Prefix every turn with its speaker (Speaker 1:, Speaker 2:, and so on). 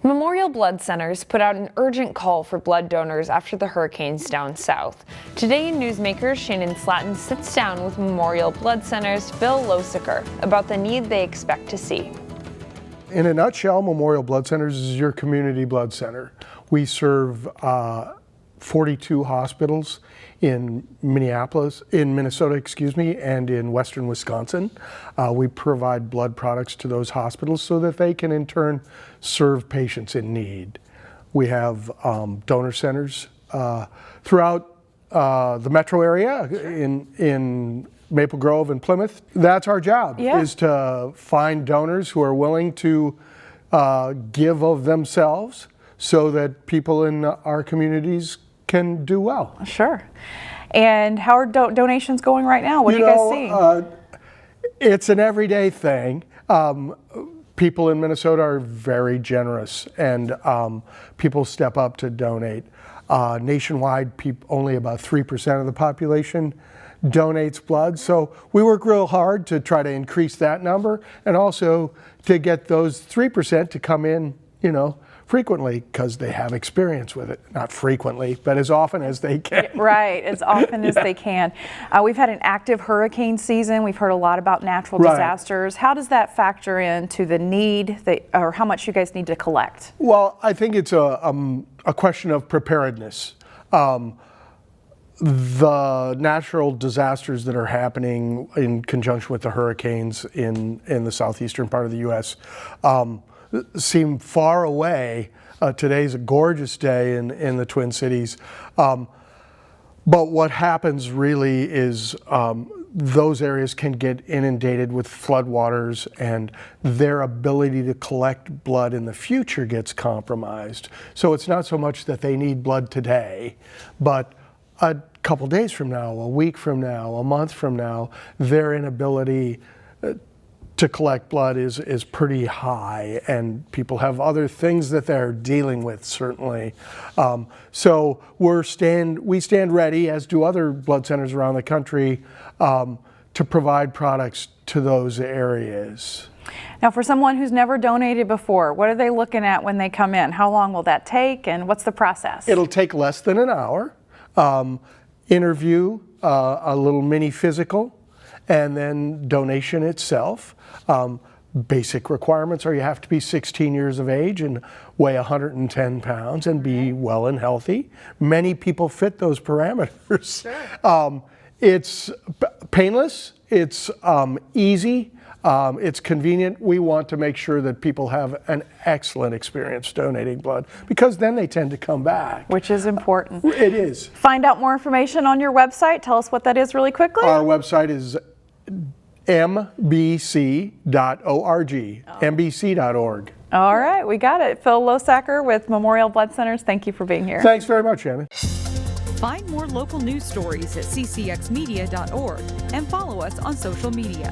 Speaker 1: Memorial Blood Centers put out an urgent call for blood donors after the hurricanes down south. Today in Newsmakers, Shannon Slatton sits down with Memorial Blood Centers Phil Losacker about the need they expect to see.
Speaker 2: In a nutshell, Memorial Blood Centers is your community blood center. We serve 42 hospitals in Minnesota, and in western Wisconsin. We provide blood products to those hospitals so that they can in turn serve patients in need. We have donor centers throughout the metro area in Maple Grove and Plymouth. That's our job, is to find donors who are willing to give of themselves so that people in our communities can do well.
Speaker 3: Sure. And how are donations going right now? What are you guys seeing?
Speaker 2: It's an everyday thing. People in Minnesota are very generous, and people step up to donate. Nationwide, only about 3% of the population donates blood, so we work real hard to try to increase that number, and also to get those 3% to come in, frequently, because they have experience with it. Not frequently, but as often as they can.
Speaker 3: Right, as often as they can. We've had an active hurricane season. We've heard a lot about natural disasters. How does that factor into the need, or how much you guys need to collect?
Speaker 2: Well, I think it's a question of preparedness. The natural disasters that are happening in conjunction with the hurricanes in the southeastern part of the U.S. Seem far away. Today's a gorgeous day in the Twin Cities. But what happens really is those areas can get inundated with floodwaters, and their ability to collect blood in the future gets compromised. So it's not so much that they need blood today, but a couple days from now, a week from now, a month from now, their inability to collect blood is pretty high, and people have other things that they're dealing with, certainly. So we stand ready, as do other blood centers around the country, to provide products to those areas.
Speaker 3: Now, for someone who's never donated before, what are they looking at when they come in? How long will that take, and what's the process?
Speaker 2: It'll take less than an hour. Interview, a little mini physical, and then donation itself. Basic requirements are you have to be 16 years of age and weigh 110 pounds and be well and healthy. Many people fit those parameters. Sure. It's painless, it's easy, it's convenient. We want to make sure that people have an excellent experience donating blood, because then they tend to come back.
Speaker 3: Which is important.
Speaker 2: It is.
Speaker 3: Find out more information on your website. Tell us what that is really quickly.
Speaker 2: Our website is mbc.org, mbc.org.
Speaker 3: All right, we got it. Phil Losacker with Memorial Blood Centers, thank you for being here.
Speaker 2: Thanks very much, Shannon.
Speaker 4: Find more local news stories at ccxmedia.org and follow us on social media.